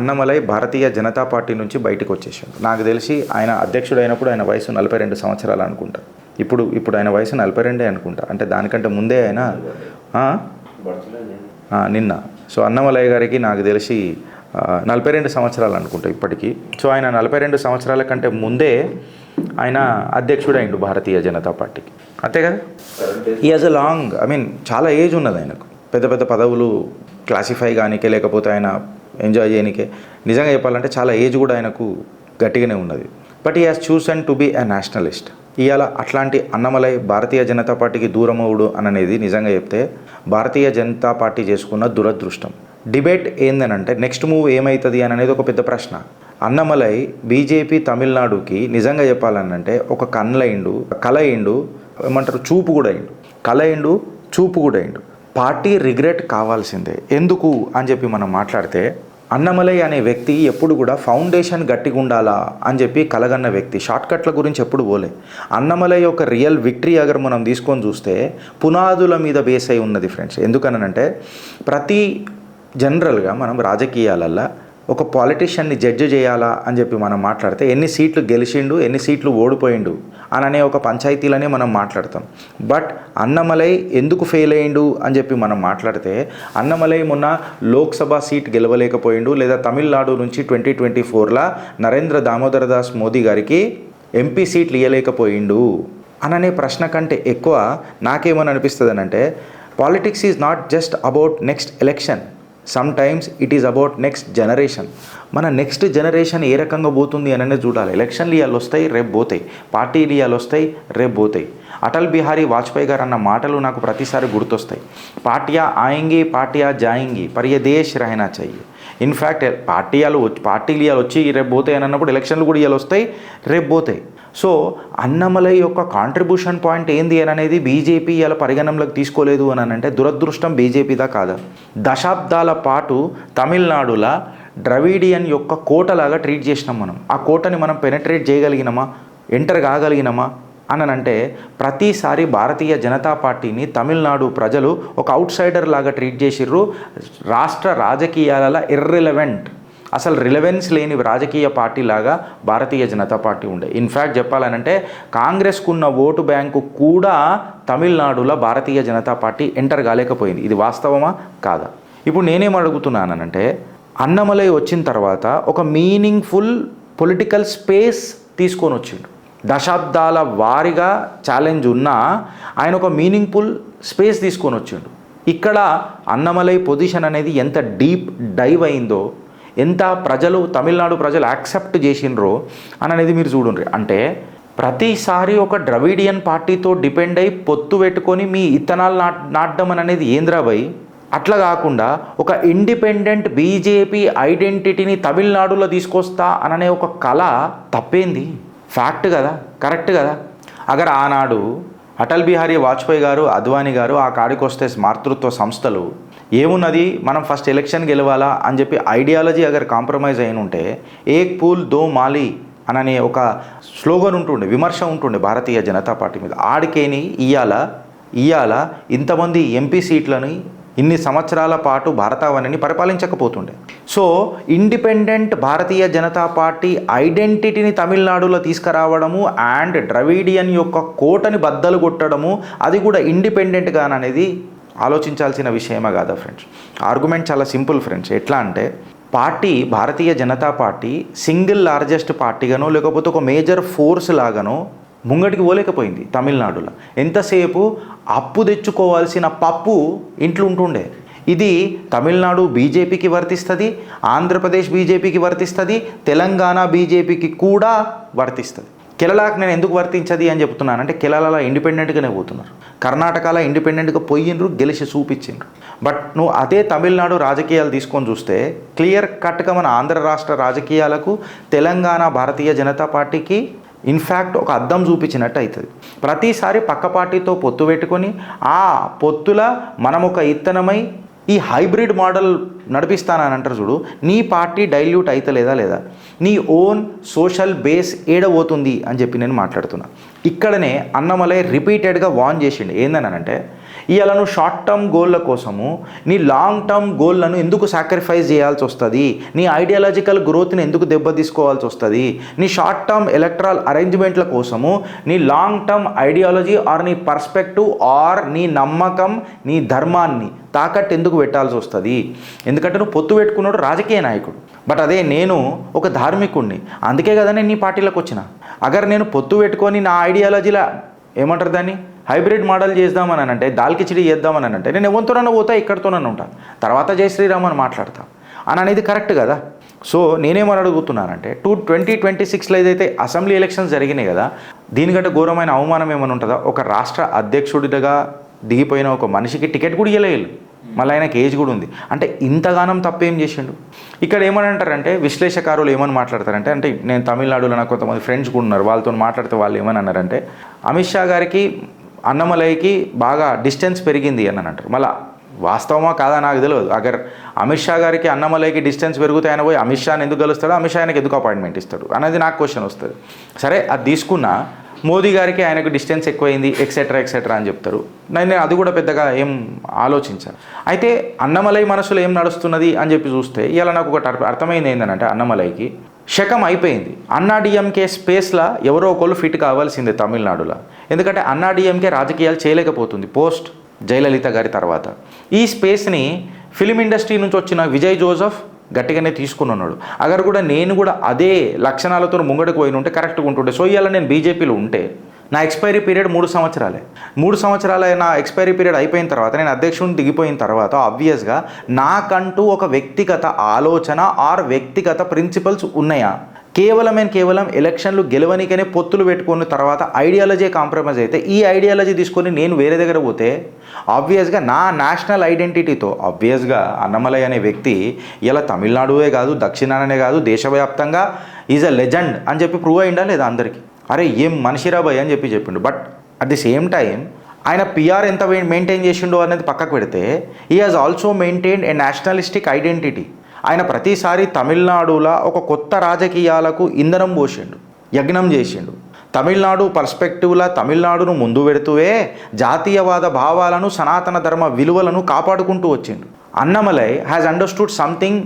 అన్నమలై భారతీయ Janata party నుంచి బయటకు వచ్చేసాడు. నాకు తెలిసి ఆయన అధ్యక్షుడు అయినప్పుడు ఆయన వయసు 42 సంవత్సరాలు అనుకుంటా. ఇప్పుడు ఆయన వయసు 42 అనుకుంటా. అంటే దానికంటే ముందే ఆయన నిన్న. సో అన్నమలై గారికి నాకు తెలిసి 42 సంవత్సరాలు అనుకుంటా ఇప్పటికీ. సో ఆయన 42 సంవత్సరాల కంటే ముందే ఆయన అధ్యక్షుడు అయిండు భారతీయ జనతా పార్టీకి, అంతే కదా. ఈ హాజ్ అ లాంగ్, చాలా ఏజ్ ఉన్నది ఆయనకు. పెద్ద పెద్ద పదవులు క్లాసిఫై కానికే లేకపోతే ఆయన ఎంజాయ్ చేయనికే నిజంగా చెప్పాలంటే చాలా ఏజ్ కూడా ఆయనకు గట్టిగానే ఉన్నది. But he has chosen to be a nationalist. ఇవాళ అట్లాంటి అన్నమలై భారతీయ జనతా పార్టీకి దూరమవుడు అనేది నిజంగా చెప్తే భారతీయ జనతా పార్టీ చేసుకున్న దురదృష్టం. డిబేట్ ఏందనంటే నెక్స్ట్ మూవ్ ఏమవుతుంది అని అనేది ఒక పెద్ద ప్రశ్న. అన్నమలై బీజేపీ తమిళనాడుకి నిజంగా చెప్పాలనంటే ఒక కల అయిండు, ఏమంటారు చూపు కూడా అయిండు, కల అయిండు, చూపు కూడా అయిండు. పార్టీ రిగ్రెట్ కావాల్సిందే. ఎందుకు అని చెప్పి మనం మాట్లాడితే అన్నమలై అనే వ్యక్తి ఎప్పుడు కూడా ఫౌండేషన్ గట్టిగా ఉండాలా అని చెప్పి కలగన్న వ్యక్తి. షార్ట్కట్ల గురించి ఎప్పుడు పోలే. అన్నమలై యొక్క రియల్ విక్టరీ అగర్ మనం తీసుకొని చూస్తే పునాదుల మీద బేస్ అయి ఉన్నది ఫ్రెండ్స్. ఎందుకనంటే జనరల్గా మనం రాజకీయాలల్లో ఒక పాలిటిషియన్ని జడ్జి చేయాలా అని చెప్పి మనం మాట్లాడితే ఎన్ని సీట్లు గెలిచిండు, ఎన్ని సీట్లు ఓడిపోయిండు అననే ఒక పంచాయతీలనే మనం మాట్లాడతాం. బట్ అన్నమలై ఎందుకు ఫెయిల్ అయ్యిండు అని చెప్పి మనం మాట్లాడితే అన్నమలై మొన్న లోక్సభ సీట్ గెలవలేకపోయిండు, లేదా తమిళనాడు నుంచి 2024లా నరేంద్ర దామోదర్ దాస్ మోదీ గారికి ఎంపీ సీట్లు ఇవ్వలేకపోయిండు అననే ప్రశ్న కంటే ఎక్కువ నాకేమని అనిపిస్తుంది అంటే politics is not just about next election, sometimes it is about next generation. మన నెక్స్ట్ జనరేషన్ ఏ రకంగా పోతుంది అని చూడాలి. ఎలక్షన్లు ఇవాళ వస్తాయి, రేపు పోతాయి. పార్టీలు ఇవాళ వస్తాయి, రేపు పోతాయి. అటల్ బిహారీ వాజ్పేయి గారు అన్న మాటలు నాకు ప్రతిసారి గుర్తొస్తాయి. పార్టీయా ఆయంగి, పార్టీయా జాయింగి, పర్ యే దేశ్ రహనా चाहिए. ఇన్ఫ్యాక్ట్ పార్టీలు ఇవాళ వచ్చి రేపు పోతాయి అని అన్నప్పుడు ఎలక్షన్లు కూడా ఇవాళ వస్తాయి, రేపు పోతాయి. సో అన్నమలై యొక్క కాంట్రిబ్యూషన్ పాయింట్ ఏంది అని అనేది బీజేపీ ఇలా పరిగణనలోకి తీసుకోలేదు అని అంటే దురదృష్టం బీజేపీదా కాదా. దశాబ్దాల పాటు తమిళనాడులో ద్రవిడియన్ యొక్క కోటలాగా ట్రీట్ చేసినాం మనం. ఆ కోటని మనం పెనట్రేట్ చేయగలిగినామా, ఎంటర్ కాగలిగినామా అని అంటే ప్రతిసారి భారతీయ జనతా పార్టీని తమిళనాడు ప్రజలు ఒక అవుట్ సైడర్ లాగా ట్రీట్ చేసిర్రు. రాష్ట్ర రాజకీయాలలో ఇర్రిలవెంట్, అసలు రిలవెన్స్ లేని రాజకీయ పార్టీ లాగా భారతీయ జనతా పార్టీ ఉండే. ఇన్ఫ్యాక్ట్ చెప్పాలనంటే కాంగ్రెస్కున్న ఓటు బ్యాంకు కూడా తమిళనాడులో భారతీయ జనతా పార్టీ ఎంటర్ కాలేకపోయింది. ఇది వాస్తవమా కాదా? ఇప్పుడు నేనేం అడుగుతున్నానంటే అన్నమలై వచ్చిన తర్వాత ఒక మీనింగ్ఫుల్ పొలిటికల్ స్పేస్ తీసుకొని వచ్చిండు. దశాబ్దాల వారీగా ఛాలెంజ్ ఉన్నా ఆయన ఒక మీనింగ్ఫుల్ స్పేస్ తీసుకొని వచ్చిండు. ఇక్కడ అన్నమలై పొజిషన్ అనేది ఎంత డీప్ డైవ్ అయిందో, ఎంత తమిళనాడు ప్రజలు యాక్సెప్ట్ చేసినరో అని అనేది మీరు చూడండి. అంటే ప్రతిసారి ఒక ద్రవిడియన్ పార్టీతో డిపెండ్ అయి పొత్తు పెట్టుకొని మీ ఇత్తనాలు నాటడం అనేది ఏంద్రాబాయ్. అట్లా కాకుండా ఒక ఇండిపెండెంట్ బీజేపీ ఐడెంటిటీని తమిళనాడులో తీసుకొస్తా అననే ఒక కళ తప్పేంది? ఫ్యాక్ట్ కదా, కరెక్ట్ కదా. అగర్ ఆనాడు అటల్ బిహారీ వాజ్పేయి గారు, అద్వానీ గారు ఆ కాడికి వస్తే మాతృత్వ సంస్థలు ఏమున్నది, మనం ఫస్ట్ ఎలక్షన్ గెలవాలా అని చెప్పి ఐడియాలజీ అగర్ కాంప్రమైజ్ అయిన ఉంటే ఏక్ పూల్ దో మాలి అననే ఒక స్లోగన్ ఉంటుండే, విమర్శ ఉంటుండే భారతీయ జనతా పార్టీ మీద. ఆడికేని ఇయ్యాల ఇంతమంది ఎంపీ సీట్లని ఇన్ని సంవత్సరాల పాటు భారతావనిని పరిపాలించకపోతుండే. సో ఇండిపెండెంట్ భారతీయ జనతా పార్టీ ఐడెంటిటీని తమిళనాడులో తీసుకురావడము అండ్ ద్రవిడియన్ యొక్క కోటని బద్దలు కొట్టడము, అది కూడా ఇండిపెండెంట్గా అనేది ఆలోచించాల్సిన విషయమా కాదా ఫ్రెండ్స్? ఆర్గ్యుమెంట్ చాలా సింపుల్ ఫ్రెండ్స్. ఎట్లా అంటే భారతీయ జనతా పార్టీ సింగిల్ లార్జెస్ట్ పార్టీగానో లేకపోతే ఒక మేజర్ ఫోర్స్ లాగానో ముంగటికి పోలేకపోయింది తమిళనాడులో. ఎంతసేపు అప్పు తెచ్చుకోవాల్సిన పప్పు ఇంట్లో ఉంటుండే. ఇది తమిళనాడు బీజేపీకి వర్తిస్తుంది, ఆంధ్రప్రదేశ్ బీజేపీకి వర్తిస్తుంది, తెలంగాణ బీజేపీకి కూడా వర్తిస్తుంది. కేరళకు నేను ఎందుకు వర్తించది అని చెప్తున్నానంటే కేరళలో ఇండిపెండెంట్గానే పోతున్నారు, కర్ణాటకలో ఇండిపెండెంట్గా పోయిండ్రు, గెలిచి చూపించిండ్రు. బట్ నువ్వు అదే తమిళనాడు రాజకీయాలు తీసుకొని చూస్తే క్లియర్ కట్గా మన ఆంధ్ర రాష్ట్ర రాజకీయాలకు తెలంగాణ భారతీయ జనతా పార్టీకి ఇన్ఫ్యాక్ట్ ఒక అద్దం చూపించినట్టు అవుతుంది. ప్రతిసారి పక్క పార్టీతో పొత్తు పెట్టుకొని ఆ పొత్తుల మనం ఒక ఇత్తనమై ఈ హైబ్రిడ్ మోడల్ నడిపిస్తానని అంటారు చూడు, నీ పార్టీ డైల్యూట్ అవుతలేదా లేదా, నీ ఓన్ సోషల్ బేస్ ఏడబోతుంది అని చెప్పి నేను మాట్లాడుతున్నా. ఇక్కడనే అన్నమలై రిపీటెడ్గా వార్న్ చేసిండు. ఏందనంటే ఇవాళ నువ్వు షార్ట్ టర్మ్ గోళ్ళ కోసము నీ లాంగ్ టర్మ్ గోల్లను ఎందుకు సాక్రిఫైస్ చేయాల్సి వస్తుంది, నీ ఐడియాలజికల్ గ్రోత్ని ఎందుకు దెబ్బతీసుకోవాల్సి వస్తుంది, నీ షార్ట్ టర్మ్ ఎలక్ట్రల్ అరేంజ్మెంట్ల కోసము నీ లాంగ్ టర్మ్ ఐడియాలజీ ఆర్ నీ పర్స్పెక్టివ్ ఆర్ నీ నమ్మకం నీ ధర్మాన్ని తాకట్టు ఎందుకు పెట్టాల్సి వస్తుంది? ఎందుకంటే నువ్వు పొత్తు పెట్టుకున్నాడు రాజకీయ నాయకుడు, బట్ అదే నేను ఒక ధార్మికుడిని. అందుకే కదా నేను నీ పార్టీలోకి వచ్చిన. అగర్ నేను పొత్తు పెట్టుకొని నా ఐడియాలజీలా ఏమంటారు దాన్ని హైబ్రిడ్ మోడల్ చేద్దామని అంటే దాల్ కిచిడి చేద్దామని అంటే నేను ఎవరితోనన్నా పోతా, ఇక్కడితోనన్నా ఉంటాను, తర్వాత జై శ్రీరామ్ అని మాట్లాడతా అని అనేది కరెక్ట్ కదా. సో నేనేమని అడుగుతున్నానంటే 2026లో ఏదైతే అసెంబ్లీ ఎలక్షన్స్ జరిగినాయి కదా, దీనికంటే ఘోరమైన అవమానం ఏమైనా ఉంటుందా? ఒక రాష్ట్ర అధ్యక్షుడిగా దిగిపోయిన ఒక మనిషికి టికెట్ కూడా ఇవ్వలేదు, మళ్ళీ ఆయనకి ఏజ్ కూడా ఉంది. అంటే ఇంతగానం తప్పేం చేసిండు? ఇక్కడ ఏమని అంటారంటే విశ్లేషకారులు ఏమని మాట్లాడతారంటే, అంటే నేను తమిళనాడులో నాకు కొంతమంది ఫ్రెండ్స్ కూడా ఉన్నారు, వాళ్ళతో మాట్లాడితే వాళ్ళు ఏమని అన్నారంటే అమిత్ షా గారికి అన్నమలైకి బాగా డిస్టెన్స్ పెరిగింది అని అంటారు. మళ్ళీ వాస్తవమా కాదా నాకు తెలియదు. అగర్ అమిత్ షా గారికి అన్నమలైకి డిస్టెన్స్ పెరిగితే ఆయన పోయి అమిత్ షాని ఎందుకు కలుస్తాడు, అమిత్ షా ఆయనకి ఎందుకు అపాయింట్మెంట్ ఇస్తాడు అనేది నాకు క్వశ్చన్ వస్తుంది. సరే అది తీసుకున్నా, మోదీ గారికి ఆయనకు డిస్టెన్స్ ఎక్కువైంది ఎక్సెట్రా ఎక్సెట్రా అని చెప్తారు. నేను అది కూడా పెద్దగా ఏం ఆలోచించాను. అయితే అన్నమలై మనసులో ఏం నడుస్తున్నది అని చెప్పి చూస్తే ఇలా నాకు ఒకటి అర్థమైంది ఏంటంటే అన్నమలైకి శకం అయిపోయింది. అన్నాడీఎంకే స్పేస్లో ఎవరో ఒకళ్ళు ఫిట్ కావాల్సిందే తమిళనాడులో. ఎందుకంటే అన్నాడీఎంకే రాజకీయాలు చేయలేకపోతుంది పోస్ట్ జయలలిత గారి తర్వాత. ఈ స్పేస్ని ఫిలిం ఇండస్ట్రీ నుంచి వచ్చిన విజయ్ జోసెఫ్ గట్టిగానే తీసుకుని ఉన్నాడు. అగర్ కూడా నేను కూడా అదే లక్షణాలతో ముంగడికి పోయిన ఉంటే కరెక్ట్గా ఉంటుండే. సో ఇవాళ నేను బీజేపీలో ఉంటే నా ఎక్స్పైరీ పీరియడ్ 3 సంవత్సరాలే. 3 సంవత్సరాలే నా ఎక్స్పైరీ పీరియడ్ అయిపోయిన తర్వాత నేను అధ్యక్షుడిని దిగిపోయిన తర్వాత ఆబ్వియస్గా నాకంటూ ఒక వ్యక్తిగత ఆలోచన ఆర్ వ్యక్తిగత ప్రిన్సిపల్స్ ఉన్నాయా? కేవలం ఎలక్షన్లు గెలవనికనే పొత్తులు పెట్టుకున్న తర్వాత ఐడియాలజీ కాంప్రమైజ్ అయితే ఈ ఐడియాలజీ తీసుకొని నేను వేరే దగ్గర పోతే ఆబ్వియస్గా నా నేషనల్ ఐడెంటిటీతో ఆబ్వియస్గా అన్నమలై అనే వ్యక్తి ఇలా తమిళనాడువే కాదు దక్షిణానే కాదు దేశవ్యాప్తంగా ఈజ్ అ లెజెండ్ అని చెప్పి ప్రూవ్ అయిందా లేదా అందరికీ? అరే ఏం మనిషిరా భయ్ అని చెప్పిండు. But at the same time ఆయన పిఆర్ ఎంత మెయింటైన్ చేసిండో అనేది పక్కకు పెడితే he has also maintained A nationalistic identity. ఆయన ప్రతిసారి తమిళనాడులో ఒక కొత్త రాజకీయాలకు ఇంధనం పోసిండు, యజ్ఞం చేసిండు. తమిళనాడు పర్స్పెక్టివ్లా తమిళనాడును ముందు పెడుతూవే జాతీయవాద భావాలను సనాతన ధర్మ విలువలను కాపాడుకుంటూ వచ్చిండు. Annamalai has understood something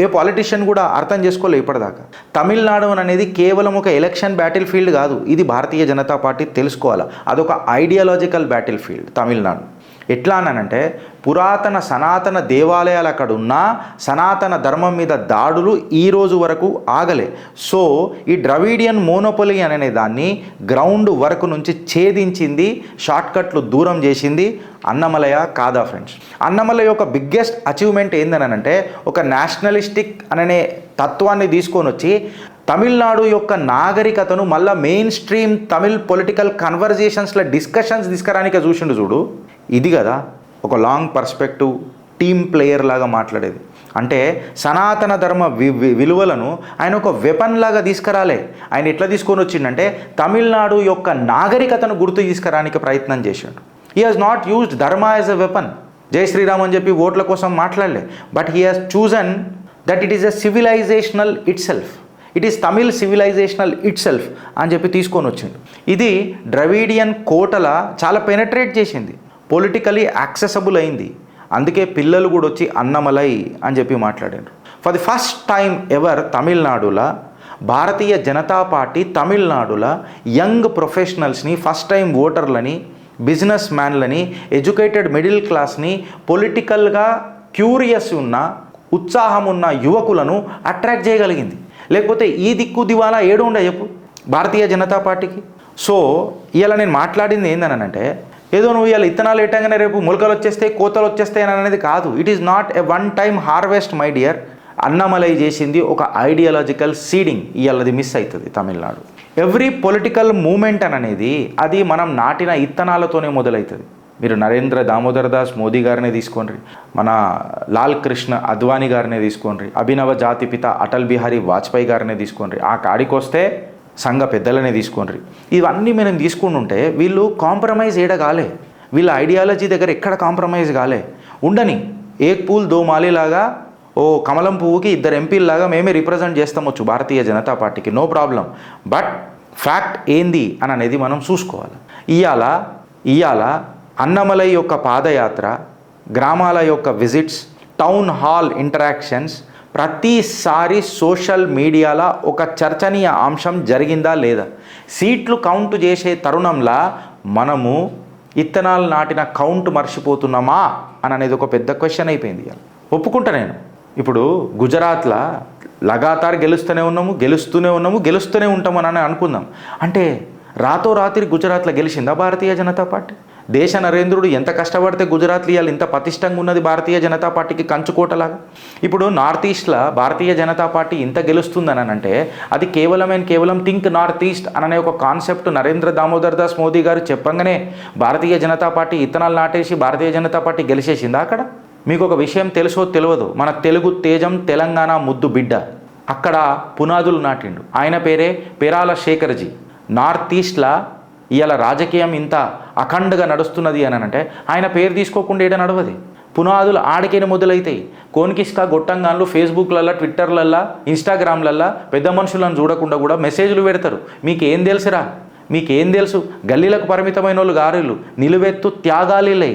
A politician కూడా అర్థం చేసుకోలే ఇప్పటిదాకా. తమిళనాడు అనేది కేవలం ఒక ఎలక్షన్ బ్యాటిల్ ఫీల్డ్ కాదు, ఇది భారతీయ జనతా పార్టీ తెలుసుకోవాలి. అదొక ఐడియాలజికల్ బ్యాటిల్ ఫీల్డ్ తమిళనాడు. ఎట్లా అనంటే పురాతన సనాతన దేవాలయాలు అక్కడ ఉన్న సనాతన ధర్మం మీద దాడులు ఈ రోజు వరకు ఆగలే. సో ఈ ద్రవిడియన్ మోనోపొలీ అనే దాన్ని గ్రౌండ్ వర్క్ నుంచి ఛేదించింది, షార్ట్కట్లు దూరం చేసింది అన్నమలయ కాదా ఫ్రెండ్స్? అన్నమలయ యొక్క బిగ్గెస్ట్ అచీవ్మెంట్ ఏందనంటే ఒక నేషనలిస్టిక్ అనే తత్వాన్ని తీసుకొని వచ్చి తమిళనాడు యొక్క నాగరికతను మళ్ళీ మెయిన్ స్ట్రీమ్ తమిళ్ పొలిటికల్ కన్వర్జేషన్స్లో డిస్కషన్స్ తీసుకురానికే చూసిండు చూడు. ఇది కదా ఒక లాంగ్ పర్స్పెక్టివ్ టీమ్ ప్లేయర్ లాగా మాట్లాడేది. అంటే సనాతన ధర్మ విలువలను ఆయన ఒక వెపన్ లాగా తీసుకురాలే. ఆయన ఎట్లా తీసుకొని వచ్చిండంటే తమిళనాడు యొక్క నాగరికతను గుర్తు తీసుకురానికి ప్రయత్నం చేశాడు. హీ హాజ్ నాట్ యూజ్డ్ ధర్మ యాజ్ ఎ వెపన్. జై శ్రీరామ్ అని చెప్పి ఓట్ల కోసం మాట్లాడలే. But he has chosen that it is a civilisational it self, it is Tamil civilisational it self అని చెప్పి తీసుకొని వచ్చిండు. ఇది ద్రవిడియన్ కోటల చాలా పెనట్రేట్ చేసింది, పొలిటికలీ యాక్సెసబుల్ అయింది. అందుకే పిల్లలు కూడా వచ్చి అన్నమలై అని చెప్పి మాట్లాడారు. For the first time ever తమిళనాడులో భారతీయ జనతా పార్టీ తమిళనాడులో యంగ్ ప్రొఫెషనల్స్ని, ఫస్ట్ టైం ఓటర్లని, బిజినెస్ మ్యాన్లని, ఎడ్యుకేటెడ్ మిడిల్ క్లాస్ని, పొలిటికల్గా క్యూరియస్ ఉన్న ఉత్సాహం ఉన్న యువకులను అట్రాక్ట్ చేయగలిగింది. లేకపోతే ఈ దిక్కు దివాలా ఏడు ఉండే చెప్పు భారతీయ జనతా పార్టీకి. సో ఇవాళ నేను మాట్లాడింది ఏందనంటే ఏదో నువ్వు ఇవాళ ఇత్తనాలు పెట్టగానే రేపు మొలకలు వచ్చేస్తాయి, కోతలు వచ్చేస్తాయి అని అనేది కాదు. It is not a one time harvest my dear. Annamalai చేసింది ఒక ఐడియాలజికల్ సీడింగ్. ఇవాళది మిస్ అవుతుంది తమిళనాడు. ఎవ్రీ పొలిటికల్ మూమెంట్ అనేది అది మనం నాటిన ఇత్తనాలతోనే మొదలవుతుంది. మీరు నరేంద్ర దామోదర్ దాస్ మోదీ గారినే తీసుకోండి, మన లాల్ కృష్ణ అద్వానీ గారినే తీసుకోండి, అభినవ జాతిపిత అటల్ బిహారీ వాజ్పేయి గారినే తీసుకోండి, ఆ కాడికి వస్తే సంఘ పెద్దలనే తీసుకోండి. ఇవన్నీ మనం తీసుకుంటుంటే వీళ్ళు కాంప్రమైజ్ ఏడగాలే, వీళ్ళ ఐడియాలజీ దగ్గర ఎక్కడ కాంప్రమైజ్ కాలే. ఉండని ఏక్ పూల్ దో మాలీలాగా ఓ కమలం పువ్వుకి 2 ఎంపీల్లాగా మేమే రిప్రజెంట్ చేస్తామొచ్చు భారతీయ జనతా పార్టీకి, నో ప్రాబ్లం. బట్ ఫ్యాక్ట్ ఏంది అని అనేది మనం చూసుకోవాలి. ఇవాళ అన్నమలై యొక్క పాదయాత్ర, గ్రామాల యొక్క విజిట్స్, టౌన్ హాల్ ఇంటరాక్షన్స్ ప్రతిసారి సోషల్ మీడియాలో ఒక చర్చనీయ అంశం జరిగిందా లేదా? సీట్లు కౌంట్ చేసే తరుణంలో మనము ఇత్తనాలు నాటిన కౌంట్ మర్చిపోతున్నామా అని అనేది ఒక పెద్ద క్వశ్చన్ అయిపోయింది. ఒప్పుకుంటా నేను. ఇప్పుడు గుజరాత్లో లగాతార్ గెలుస్తూనే ఉంటాము అని అనుకుందాం. అంటే రాత్రి గుజరాత్లో గెలిచిందా భారతీయ జనతా పార్టీ? దేశ నరేంద్రుడు ఎంత కష్టపడితే గుజరాత్లో ఇవాళ ఇంత పటిష్టంగా ఉన్నది భారతీయ జనతా పార్టీకి కంచుకోటలాగా. ఇప్పుడు నార్త్ ఈస్ట్లో భారతీయ జనతా పార్టీ ఇంత గెలుస్తుందని అంటే అది కేవలం థింక్ నార్త్ ఈస్ట్ అనే ఒక కాన్సెప్ట్ నరేంద్ర దామోదర్ దాస్ మోదీ గారు చెప్పంగానే భారతీయ జనతా పార్టీ ఇత్తనాలు నాటేసి భారతీయ జనతా పార్టీ గెలిచేసిందా అక్కడ? మీకు ఒక విషయం తెలుసో తెలియదు, మన తెలుగు తేజం తెలంగాణ ముద్దు బిడ్డ అక్కడ పునాదులు నాటిండు. ఆయన పేరే పేరాల శేఖర్జీ. నార్త్ ఈస్ట్లో ఇవాళ రాజకీయం ఇంత అఖండగా నడుస్తున్నది అని అంటే ఆయన పేరు తీసుకోకుండా ఏడ నడవది. పునాదులు ఆడికైనా మొదలవుతాయి. కోన్కిస్కా గొట్టంగాన్లు ఫేస్బుక్లల్లో, ట్విట్టర్లల్లో, ఇన్స్టాగ్రామ్లల్లో పెద్ద మనుషులను చూడకుండా కూడా మెసేజ్లు పెడతారు. మీకేం తెలుసురా? మీకేం తెలుసు? గల్లీలకు పరిమితమైన వాళ్ళు గారులు నిలువెత్తు త్యాగాలిలై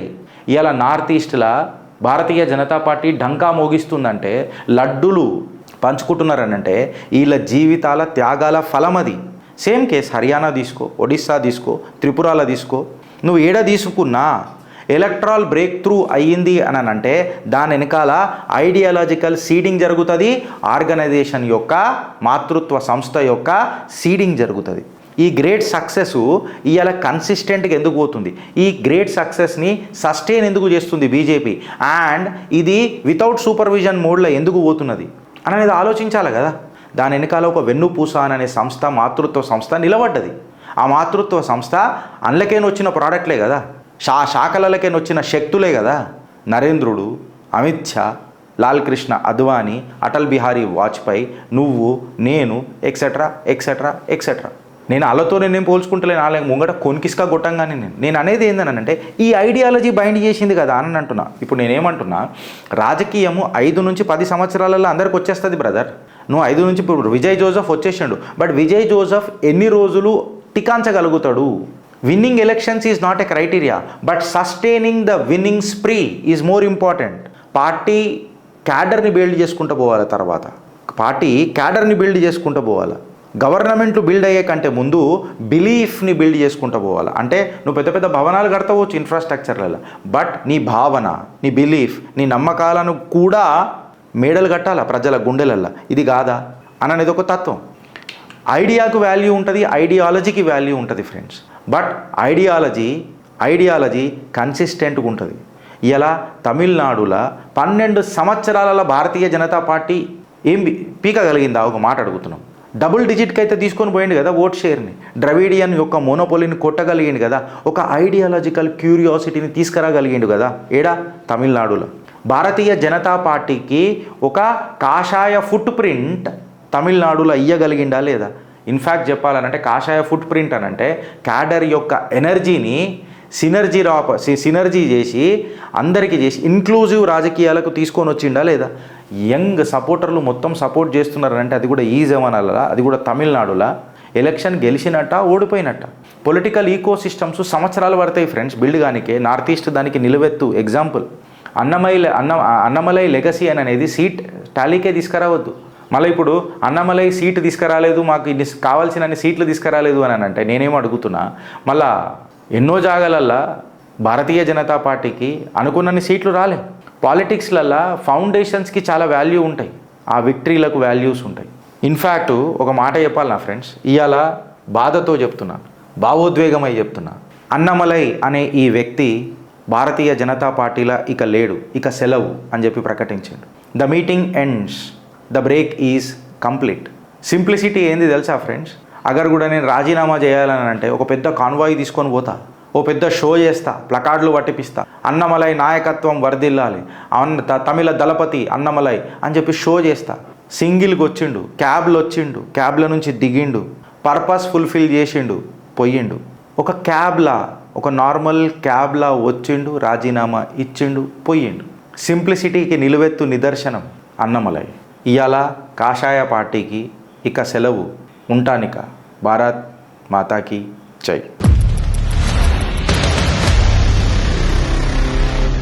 ఇవాళ నార్త్ ఈస్ట్లో భారతీయ జనతా పార్టీ ఢంకా మోగిస్తుందంటే, లడ్డులు పంచుకుంటున్నారనంటే వీళ్ళ జీవితాల త్యాగాల ఫలం అది. సేమ్ కేస్ హర్యానా తీసుకో, ఒడిస్సా తీసుకో, త్రిపురాలో తీసుకో. నువ్వు ఏడ తీసుకున్నా ఎలక్ట్రాల్ బ్రేక్ త్రూ అయ్యింది అని అంటే దాని వెనకాల ఐడియాలజికల్ సీడింగ్ జరుగుతుంది. ఆర్గనైజేషన్ యొక్క మాతృత్వ సంస్థ యొక్క సీడింగ్ జరుగుతుంది. ఈ గ్రేట్ సక్సెస్ ఇవాళ కన్సిస్టెంట్గా ఎందుకు పోతుంది? ఈ గ్రేట్ సక్సెస్ని సస్టైన్ ఎందుకు చేస్తుంది బీజేపీ? అండ్ ఇది వితౌట్ సూపర్విజన్ మోడ్లో ఎందుకు పోతున్నది అనేది ఆలోచించాలి కదా. దాని వెనకాల ఒక వెన్నుపూస అనే సంస్థ, మాతృత్వ సంస్థ నిలబడ్డది. ఆ మాతృత్వ సంస్థ అందులోకైనా వచ్చిన ప్రోడక్ట్లే కదా, శాఖలకైనా వచ్చిన శక్తులే కదా. నరేంద్రుడు, అమిత్ షా, లాల్ కృష్ణ అద్వానీ, అటల్ బిహారీ వాజ్పేయి, నువ్వు, నేను, ఎక్సెట్రా ఎక్సెట్రా ఎక్సెట్రా. నేను వాళ్ళతో నేను పోల్చుకుంటలేను. వాళ్ళ ముంగట కొనికిస్కా కొట్టంగానే నేను అనేది ఏందనంటే ఈ ఐడియాలజీ బైండ్ చేసింది కదా అని అంటున్నా. ఇప్పుడు నేనేమంటున్నా, రాజకీయము 5 నుంచి 10 సంవత్సరాలలో అందరికి వచ్చేస్తుంది బ్రదర్. నువ్వు 5 నుంచి ఇప్పుడు విజయ్ జోసెఫ్ వచ్చేసాడు. బట్ విజయ్ జోసెఫ్ ఎన్ని రోజులు టికాంచగలుగుతాడు? Winning elections is not a criteria, but sustaining the winning spree is more important. Party క్యాడర్ని బిల్డ్ చేసుకుంటూ పోవాలి. తర్వాత పార్టీ క్యాడర్ని బిల్డ్ చేసుకుంటూ పోవాలి. గవర్నమెంట్లు బిల్డ్ అయ్యే కంటే ముందు బిలీఫ్ని బిల్డ్ చేసుకుంటూ పోవాలి. అంటే నువ్వు పెద్ద పెద్ద భవనాలు కడతావచ్చు ఇన్ఫ్రాస్ట్రక్చర్లలో, బట్ నీ భావన, నీ బిలీఫ్, నీ నమ్మకాలను కూడా మేడలు కట్టాలా ప్రజల గుండెలల్లో. ఇది కాదా అనేది ఒక తత్వం. ఐడియాకు వాల్యూ ఉంటుంది, ఐడియాలజీకి వాల్యూ ఉంటుంది ఫ్రెండ్స్. బట్ ఐడియాలజీ కన్సిస్టెంట్గా ఉంటుంది. ఇలా తమిళనాడులో 12 సంవత్సరాల భారతీయ జనతా పార్టీ ఏం పీకగలిగిందా? ఒక మాట అడుగుతున్నాం. డబుల్ డిజిట్కి అయితే తీసుకొని పోయింది కదా ఓట్ షేర్ని. ద్రవిడియన్ యొక్క మోనోపోలీని కొట్టగలిగిండు కదా. ఒక ఐడియాలజికల్ క్యూరియాసిటీని తీసుకురాగలిగిండు కదా. ఏడా? తమిళనాడులో. భారతీయ జనతా పార్టీకి ఒక కాషాయ ఫుట్ ప్రింట్ తమిళనాడులో ఇయ్యగలిగిండా లేదా? ఇన్ఫ్యాక్ట్ చెప్పాలనంటే కాషాయ ఫుట్ ప్రింట్ అనంటే క్యాడర్ యొక్క ఎనర్జీని సినర్జీ చేసి అందరికీ చేసి ఇంక్లూజివ్ రాజకీయాలకు తీసుకొని వచ్చిండా లేదా? యంగ్ సపోర్టర్లు మొత్తం సపోర్ట్ చేస్తున్నారంటే అది కూడా ఈ జమానాలలో, అది కూడా తమిళనాడులో ఎలక్షన్ గెలిచినట్ట ఓడిపోయినట్ట. పొలిటికల్ ఈకో సిస్టమ్స్ సంవత్సరాలు పడతాయి ఫ్రెండ్స్ బిల్డ్ కానికే. నార్త్ ఈస్ట్ దానికి నిలువెత్తు ఎగ్జాంపుల్. అన్నమలై లెగసీ అనేది సీట్ టాలీకే తీసుకురావద్దు. మళ్ళీ ఇప్పుడు అన్నమలై సీటు తీసుకురాలేదు, మాకు ఇన్ని కావాల్సినన్ని సీట్లు తీసుకురాలేదు అని అంటే నేనేమో అడుగుతున్నా, మళ్ళా ఎన్నో జాగాలల్లో భారతీయ జనతా పార్టీకి అనుకున్నన్ని సీట్లు రాలే. పాలిటిక్స్లల్లో ఫౌండేషన్స్కి చాలా వాల్యూ ఉంటాయి, ఆ విక్టరీలకు వాల్యూస్ ఉంటాయి. ఇన్ఫ్యాక్ట్ ఒక మాట చెప్పాలి నా ఫ్రెండ్స్, ఇవాళ బాధతో చెప్తున్నా, భావోద్వేగమై చెప్తున్నా. అన్నమలై అనే ఈ వ్యక్తి భారతీయ జనతా పార్టీలో ఇక లేడు, ఇక సెలవు అని చెప్పి ప్రకటించాడు. The meeting ends, the break is complete. Simplicity ఏంది తెలుసా ఫ్రెండ్స్? అగర్ కూడా నేను రాజీనామా చేయాలని అంటే ఒక పెద్ద కాన్వాయ్ తీసుకొని పోతా, ఓ పెద్ద షో చేస్తా, ప్లకార్డులు పట్టిపిస్తా, అన్నమలై నాయకత్వం వర్ధిల్లాలి, తమిళ దళపతి అన్నమలై అని చెప్పి షో చేస్తా. సింగిల్కి వచ్చిండు, క్యాబ్లో వచ్చిండు, క్యాబ్ల నుంచి దిగిండు, పర్పస్ ఫుల్ఫిల్ చేసిండు, పోయిండు. ఒక క్యాబ్లా, ఒక నార్మల్ క్యాబ్లా వచ్చిండు, రాజీనామా ఇచ్చిండు, పోయిండు. సింప్లిసిటీకి నిలువెత్తు నిదర్శనం అన్నమలై. ఇవాళ కాషాయ పార్టీకి ఇక సెలవు. ఉంటానిక. భారత్ మాతాకి జై.